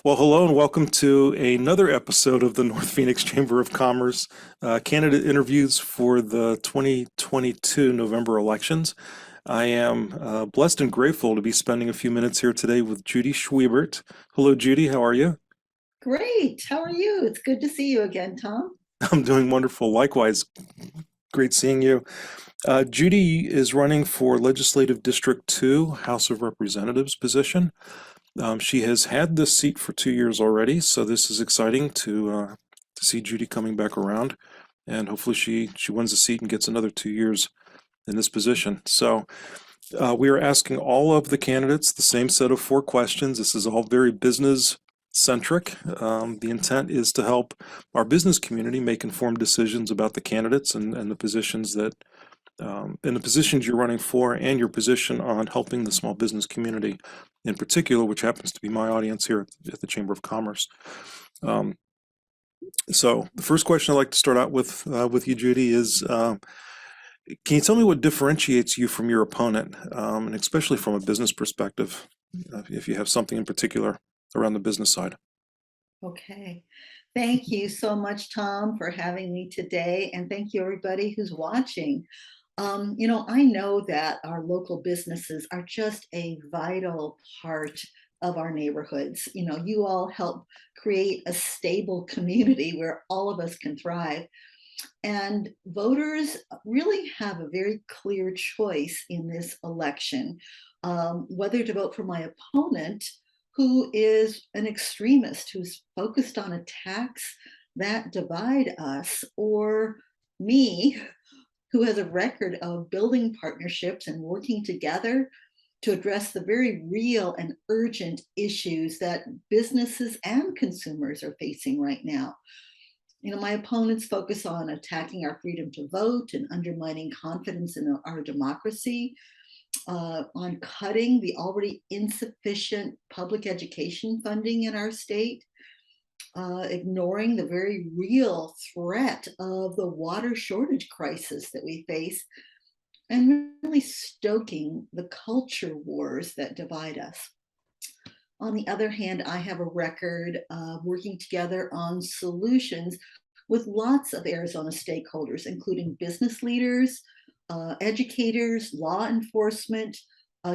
Well, hello and welcome to another episode of the North Phoenix Chamber of Commerce candidate interviews for the 2022 November elections. I am blessed and grateful to be spending a few minutes here today with Judy Schwiebert. Hello, Judy. How are you? Great. How are you? It's good to see you again, Tom. I'm doing wonderful. Likewise, great seeing you. Judy is running for Legislative District 2, House of Representatives position. She has had this seat for 2 years already, so this is exciting to see Judy coming back around, and hopefully she wins the seat and gets another 2 years in this position. So we are asking all of the candidates the same set of 4 questions. This is all very business centric. The intent is to help our business community make informed decisions about the candidates and the positions that in the positions you're running for and your position on helping the small business community in particular, which happens to be my audience here at the Chamber of Commerce. Um, so the first question I'd like to start out with you, Judy, is can you tell me what differentiates you from your opponent, and especially from a business perspective, if you have something in particular around the business side? Okay. Thank you so much, Tom, for having me today. And thank you, everybody who's watching. I know that our local businesses are just a vital part of our neighborhoods. You all help create a stable community where all of us can thrive. And voters really have a very clear choice in this election, whether to vote for my opponent, who is an extremist who's focused on attacks that divide us, or me, who has a record of building partnerships and working together to address the very real and urgent issues that businesses and consumers are facing right now. My opponents focus on attacking our freedom to vote and undermining confidence in our democracy, on cutting the already insufficient public education funding in our state, ignoring the very real threat of the water shortage crisis that we face, and really stoking the culture wars that divide us. On the other hand, I have a record of working together on solutions with lots of Arizona stakeholders, including business leaders, educators, law enforcement,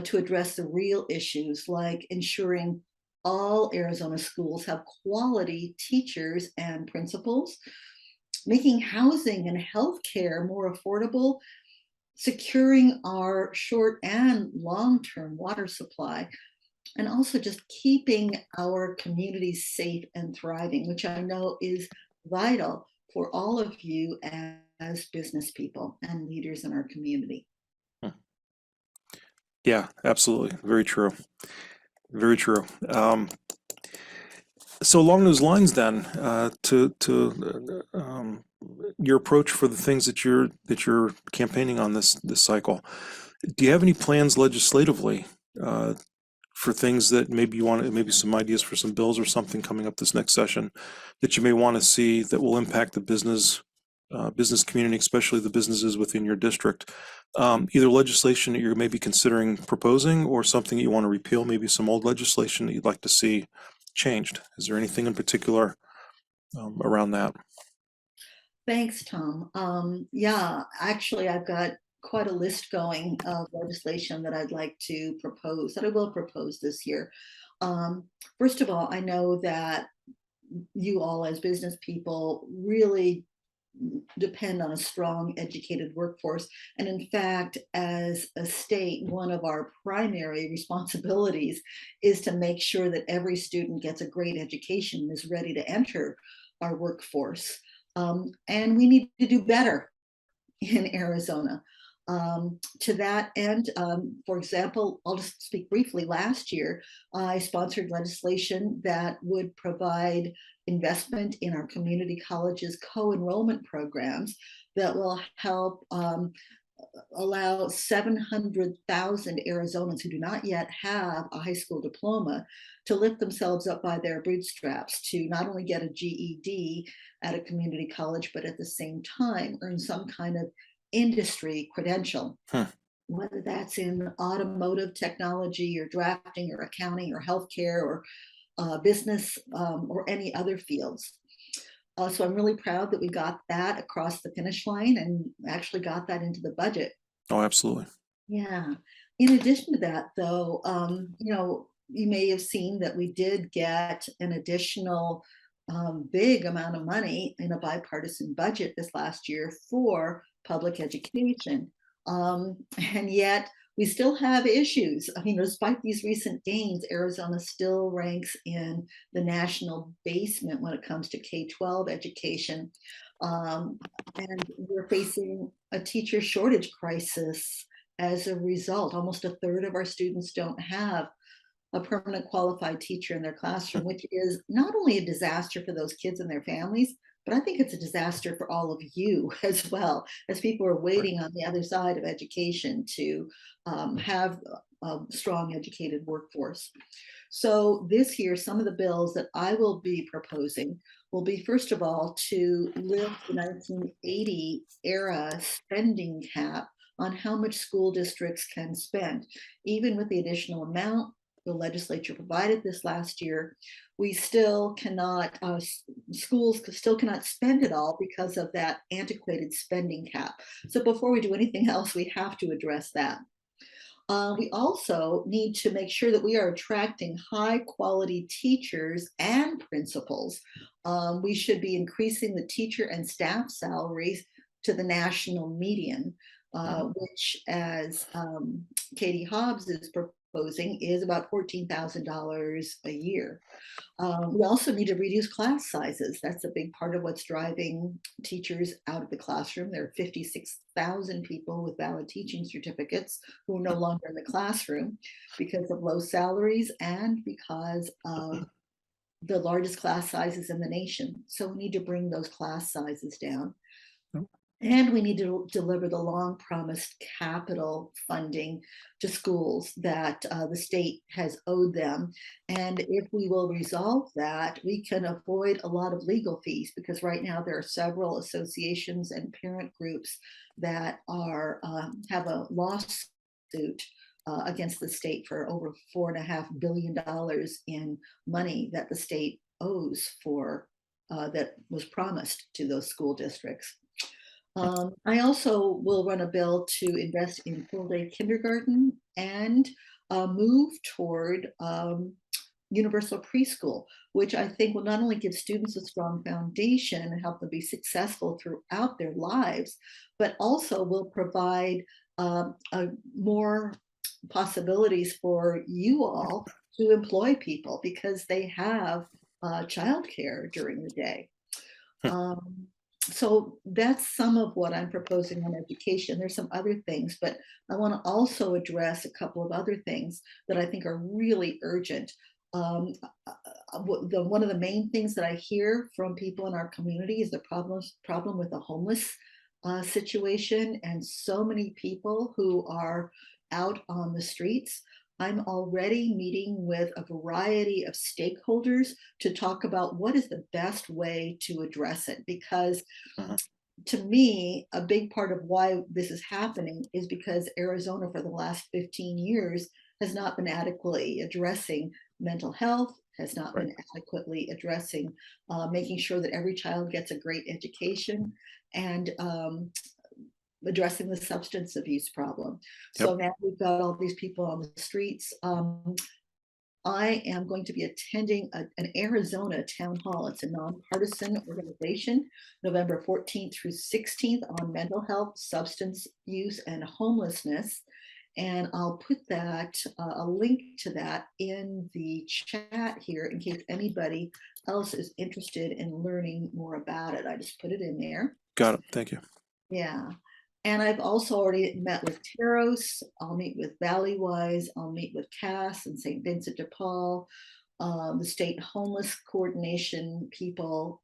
to address the real issues like ensuring all Arizona schools have quality teachers and principals, making housing and healthcare more affordable, securing our short and long-term water supply, and also just keeping our communities safe and thriving, which I know is vital for all of you as business people and leaders in our community. Hmm. Yeah, absolutely. Very true. Very true. So along those lines, then, to your approach for the things that you're campaigning on this cycle, do you have any plans legislatively uh, for things that maybe you want, maybe some ideas for some bills or something coming up this next session that you may want to see that will impact the business community, especially the businesses within your district? Either legislation that you're maybe considering proposing or something you want to repeal, maybe some old legislation that you'd like to see changed. Is there anything in particular around that? Thanks, Tom. Yeah, actually, I've got quite a list going of legislation that I'd like to propose, that I will propose this year. Um, First of all, I know that you all as business people really depend on a strong educated workforce. And in fact, as a state, one of our primary responsibilities is to make sure that every student gets a great education and is ready to enter our workforce. And we need to do better in Arizona. To that end, for example, I'll just speak briefly. Last year, I sponsored legislation that would provide investment in our community colleges co-enrollment programs that will help allow 700,000 Arizonans who do not yet have a high school diploma to lift themselves up by their bootstraps to not only get a GED at a community college, but at the same time earn some kind of industry credential, Hmm. whether that's in automotive technology or drafting or accounting or healthcare or business, or any other fields. So I'm really proud that we got that across the finish line and actually got that into the budget. Oh, absolutely. Yeah. In addition to that, though, you may have seen that we did get an additional big amount of money in a bipartisan budget this last year for public education. And yet we still have issues. I mean, despite these recent gains, Arizona still ranks in the national basement when it comes to K-12 education. And we're facing a teacher shortage crisis as a result. Almost a third of our students don't have a permanent qualified teacher in their classroom, which is not only a disaster for those kids and their families, but I think it's a disaster for all of you as well, as people are Right. waiting on the other side of education to have a strong educated workforce. So this year, some of the bills that I will be proposing will be, first of all, to lift the 1980 era spending cap on how much school districts can spend. Even with the additional amount the legislature provided this last year, we still cannot, schools still cannot spend it all because of that antiquated spending cap. So before we do anything else, we have to address that. We also need to make sure that we are attracting high quality teachers and principals. We should be increasing the teacher and staff salaries to the national median, which, as Katie Hobbs is proposing, is about $14,000 a year. We also need to reduce class sizes. That's a big part of what's driving teachers out of the classroom. There are 56,000 people with valid teaching certificates who are no longer in the classroom because of low salaries and because of the largest class sizes in the nation. So we need to bring those class sizes down. And we need to deliver the long promised capital funding to schools that the state has owed them. And if we will resolve that, we can avoid a lot of legal fees, because right now there are several associations and parent groups that are have a lawsuit against the state for over $4.5 billion in money that the state owes for that was promised to those school districts. I also will run a bill to invest in full-day kindergarten and move toward universal preschool, which I think will not only give students a strong foundation and help them be successful throughout their lives, but also will provide more possibilities for you all to employ people because they have childcare during the day. So that's some of what I'm proposing on education. There's some other things, but I want to also address a couple of other things that I think are really urgent. One of the main things that I hear from people in our community is the problem with the homeless situation, and so many people who are out on the streets. I'm already meeting with a variety of stakeholders to talk about what is the best way to address it. Because to me, a big part of why this is happening is because Arizona for the last 15 years has not been adequately addressing mental health, has not Right. been adequately addressing making sure that every child gets a great education, and addressing the substance abuse problem. Yep. So now we've got all these people on the streets. I am going to be attending an Arizona town hall. It's a nonpartisan organization, November 14th through 16th, on mental health, substance use, and homelessness. And I'll put that, a link to that in the chat here in case anybody else is interested in learning more about it. I just put it in there. Got it. Thank you. Yeah. And I've also already met with Teros. I'll meet with Valleywise. I'll meet with Cass and St. Vincent de Paul, the state homeless coordination people.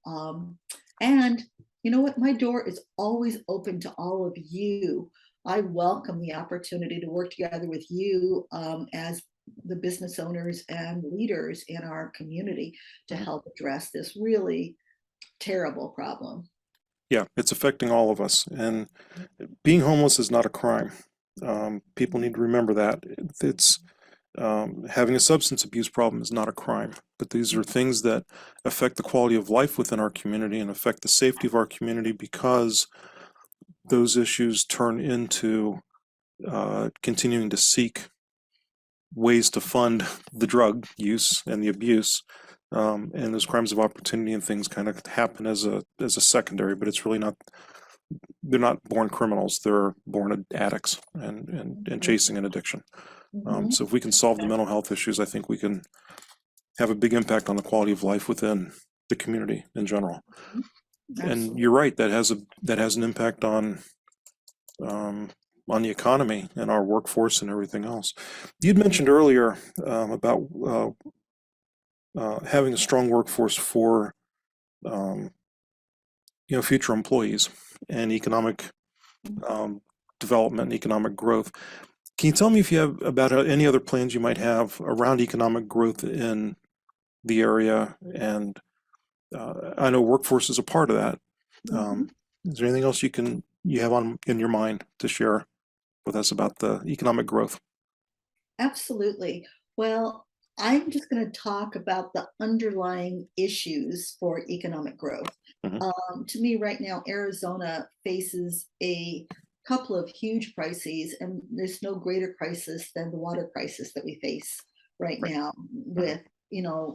And you know what? My door is always open to all of you. I welcome the opportunity to work together with you as the business owners and leaders in our community to help address this really terrible problem. Yeah, it's affecting all of us. And being homeless is not a crime. People need to remember that. It's Having a substance abuse problem is not a crime, but these are things that affect the quality of life within our community and affect the safety of our community, because those issues turn into continuing to seek ways to fund the drug use and the abuse. And those crimes of opportunity and things kind of happen as a secondary, but it's really not. They're not born criminals; they're born addicts and chasing an addiction. Mhm. So if we can solve the mental health issues, I think we can have a big impact on the quality of life within the community in general. And Absolutely. you're right; that has an impact um, on the economy and our workforce and everything else. You'd mentioned earlier about having a strong workforce for um, future employees and economic um, development and economic growth. Can you tell me if you have about any other plans you might have around economic growth in the area? And I know workforce is a part of that. Mhm. Is there anything else you have on in your mind to share with us about the economic growth? Absolutely. Well, I'm just going to talk about the underlying issues for economic growth. Hmm. To me, right now, Arizona faces a couple of huge crises, and there's no greater crisis than the water crisis that we face right Right. now Hmm. with,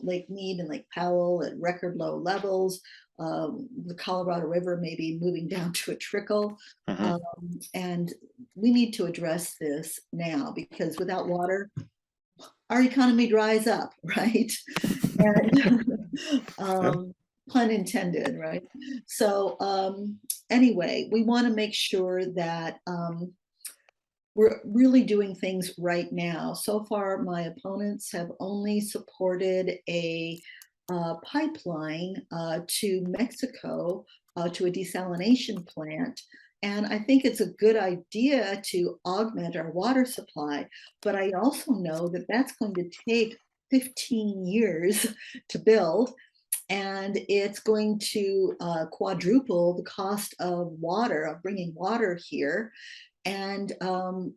Lake Mead and Lake Powell at record low levels. The Colorado River may be moving down to a trickle. Hmm. Um, and we need to address this now, because without water, our economy dries up, right? And Yeah. pun intended, right? So anyway, we want to make sure that we're really doing things right now. So far, my opponents have only supported a pipeline to Mexico, to a desalination plant. And I think it's a good idea to augment our water supply. But I also know that that's going to take 15 years to build, and it's going to quadruple the cost of water, of bringing water here. And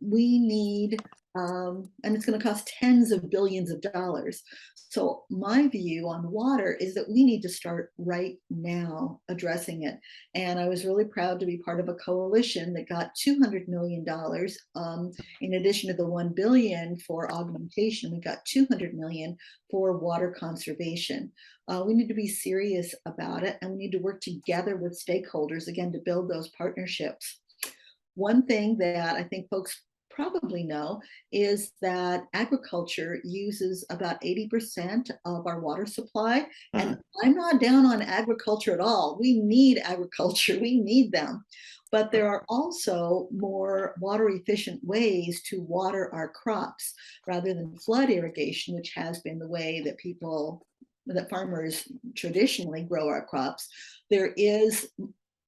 we need, and it's going to cost tens of billions of dollars. So my view on water is that we need to start right now addressing it. And I was really proud to be part of a coalition that got $200 million. In addition to the 1 billion for augmentation, we got 200 million for water conservation. We need to be serious about it, and we need to work together with stakeholders again to build those partnerships. One thing that I think folks probably know is that agriculture uses about 80% of our water supply. Hmm. And I'm not down on agriculture at all. We need agriculture, we need them. But there are also more water efficient ways to water our crops rather than flood irrigation, which has been the way that farmers traditionally grow our crops. There is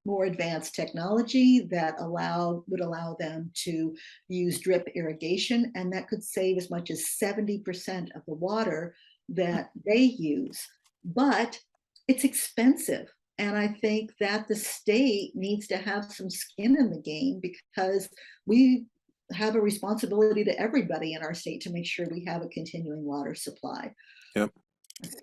more advanced technology that would allow them to use drip irrigation, and that could save as much as 70% of the water that they use. But it's expensive. And I think that the state needs to have some skin in the game, because we have a responsibility to everybody in our state to make sure we have a continuing water supply. Yep.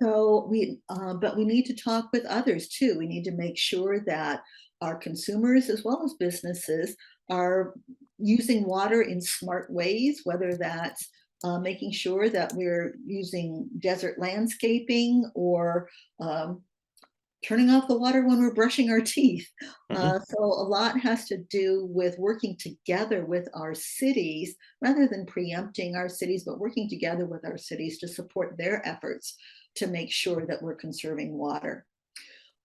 But we need to talk with others too. We need to make sure that our consumers as well as businesses are using water in smart ways, whether that's making sure that we're using desert landscaping, or um, turning off the water when we're brushing our teeth. Hmm. So a lot has to do with working together with our cities rather than preempting our cities, but working together with our cities to support their efforts to make sure that we're conserving water.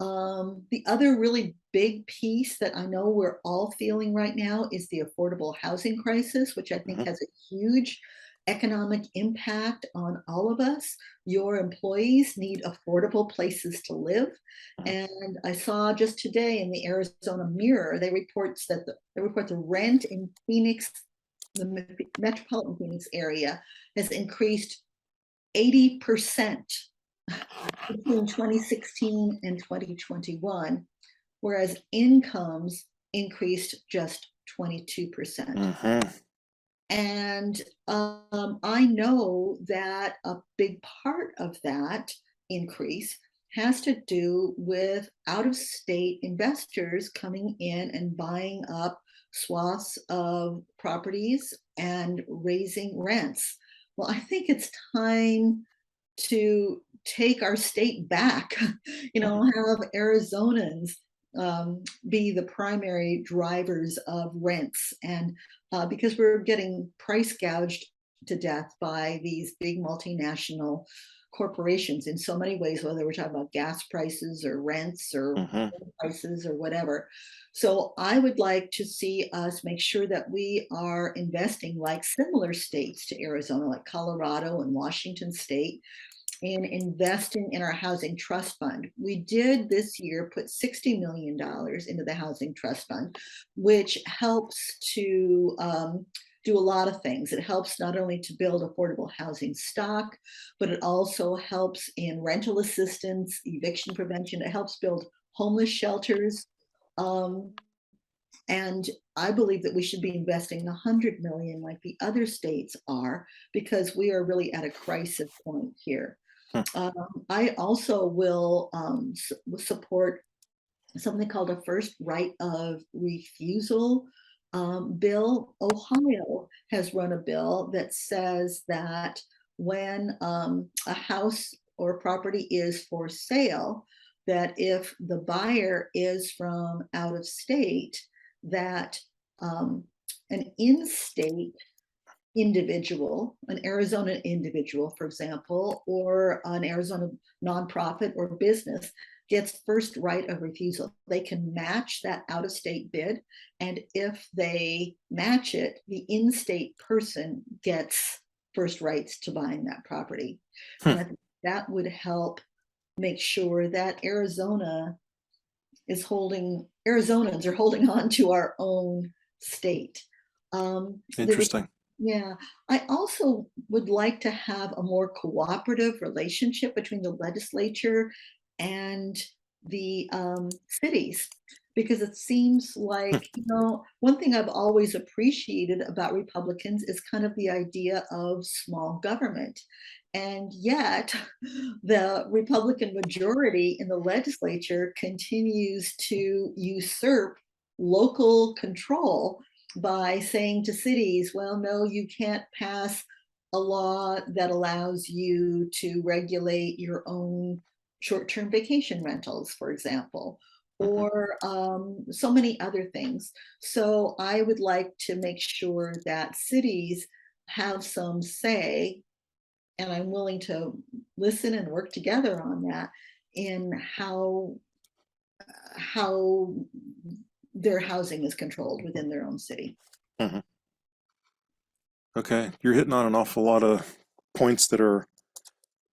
The other really big piece that I know we're all feeling right now is the affordable housing crisis, which I think Hmm. has a huge economic impact on all of us. Your employees need affordable places to live. And I saw just today in the Arizona Mirror, they report the rent in Phoenix, the metropolitan Phoenix area, has increased 80% between 2016 and 2021, whereas incomes increased just 22%. Hmm. And I know that a big part of that increase has to do with out of state investors coming in and buying up swaths of properties and raising rents. Well, I think it's time to take our state back, Mhm. have Arizonans be the primary drivers of rents. And because we're getting price gouged to death by these big multinational corporations in so many ways, whether we're talking about gas prices or rents or Mhm. prices or whatever. So I would like to see us make sure that we are investing like similar states to Arizona, like Colorado and Washington State, in investing in our housing trust fund. We did this year put $60 million into the housing trust fund, which helps to do a lot of things. It helps not only to build affordable housing stock, but it also helps in rental assistance, eviction prevention. It helps build homeless shelters. Um, and I believe that we should be investing 100 million like the other states are, because we are really at a crisis point here. Hmm. I also will support something called a first right of refusal bill. Ohio has run a bill that says that when a house or property is for sale, that if the buyer is from out of state, that um, an in-state individual, an Arizona individual, for example, or an Arizona nonprofit or business gets first right of refusal. They can match that out of state bid. And if they match it, the in state person gets first rights to buying that property. And Hmm. I think that would help make sure that Arizonans are holding on to our own state. There was, Interesting. yeah, I also would like to have a more cooperative relationship between the legislature and the cities, because it seems Hmm. like, one thing I've always appreciated about Republicans is kind of the idea of small government. And yet, the Republican majority in the legislature continues to usurp local control by saying to cities, well, no, you can't pass a law that allows you to regulate your own short-term vacation rentals, for example, Mhm. or so many other things. So I would like to make sure that cities have some say, and I'm willing to listen and work together on that, in how their housing is controlled within their own city. Mhm. Okay, you're hitting on an awful lot of points that are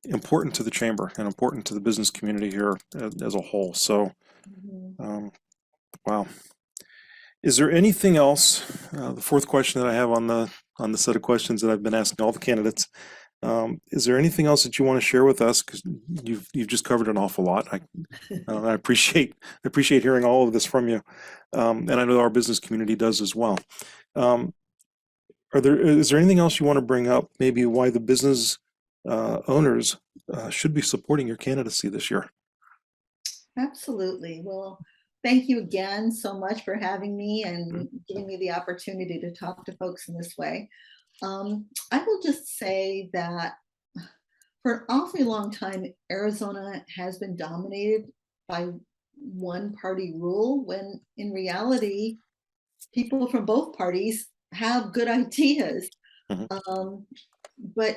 important to the chamber and important to the business community here as a whole. So, Mhm. um, wow. Is there anything else? The fourth question that I have on the set of questions that I've been asking all the candidates. Is there anything else that you want to share with us? Because you've just covered an awful lot. I appreciate hearing all of this from you, and I know our business community does as well. Um, is there anything else you want to bring up? Maybe why the business owners should be supporting your candidacy this year? Absolutely. Well, thank you again so much for having me and giving me the opportunity to talk to folks in this way. I will just say that for an awfully long time, Arizona has been dominated by one party rule, when in reality, people from both parties have good ideas. Mhm. Um, but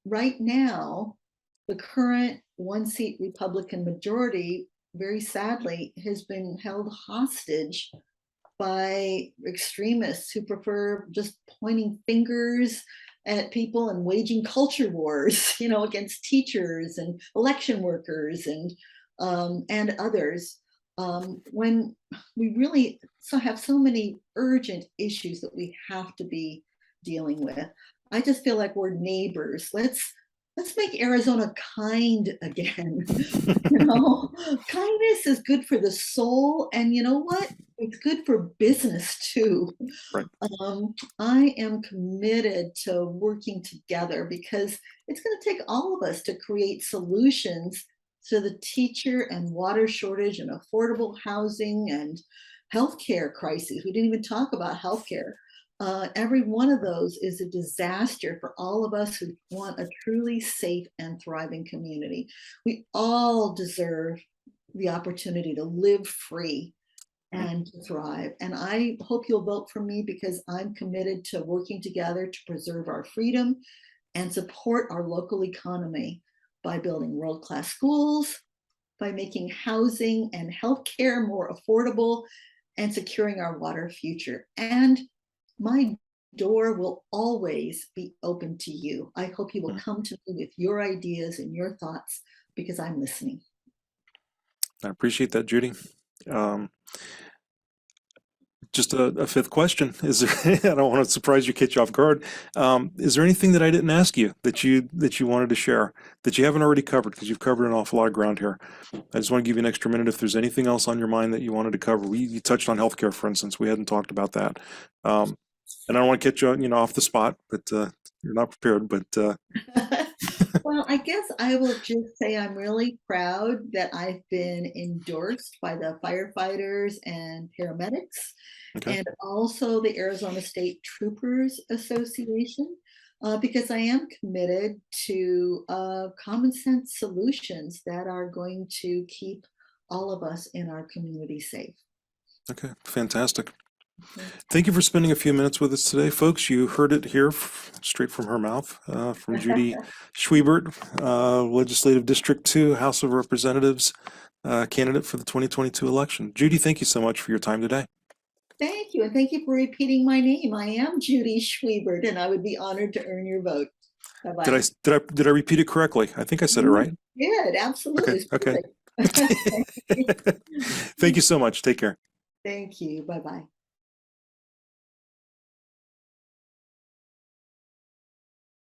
right now, the current one seat Republican majority, very sadly, has been held hostage by extremists who prefer just pointing fingers at people and waging culture wars, against teachers and election workers and others. When we really have so many urgent issues that we have to be dealing with, I just feel like we're neighbors. let's make Arizona kind again. You know, kindness is good for the soul, and you know what? It's good for business too. Right. I am committed to working together because it's going to take all of us to create solutions to the teacher and water shortage and affordable housing and healthcare crises. We didn't even talk about healthcare. Every one of those is a disaster for all of us who want a truly safe and thriving community. We all deserve the opportunity to live free and to thrive. And I hope you'll vote for me because I'm committed to working together to preserve our freedom and support our local economy by building world-class schools, by making housing and healthcare more affordable, and securing our water future. And my door will always be open to you. I hope you will come to me with your ideas and your thoughts because I'm listening. I appreciate that, Judy. Just a fifth question. Is there, I don't want to surprise you, catch you off guard. Is there anything that I didn't ask you that you wanted to share that you haven't already covered? Because you've covered an awful lot of ground here. I just want to give you an extra minute if there's anything else on your mind that you wanted to cover. You touched on healthcare, for instance. We hadn't talked about that. And I don't want to catch you, off the spot, but you're not prepared. But Well, I guess I will just say I'm really proud that I've been endorsed by the firefighters and paramedics, okay, and also the Arizona State Troopers Association, because I am committed to common sense solutions that are going to keep all of us in our community safe. okay, fantastic. Okay. Thank you for spending a few minutes with us today, folks. You heard it here straight from her mouth, from Judy Schwiebert, Legislative District 2, House of Representatives candidate for the 2022 election. Judy, thank you so much for your time today. Thank you, and thank you for repeating my name. I am Judy Schwiebert, and I would be honored to earn your vote. Bye-bye. Did I repeat it correctly? I think I said it right. You did, Okay, absolutely. okay. Perfect. Thank you so much. Take care. Thank you. Bye-bye.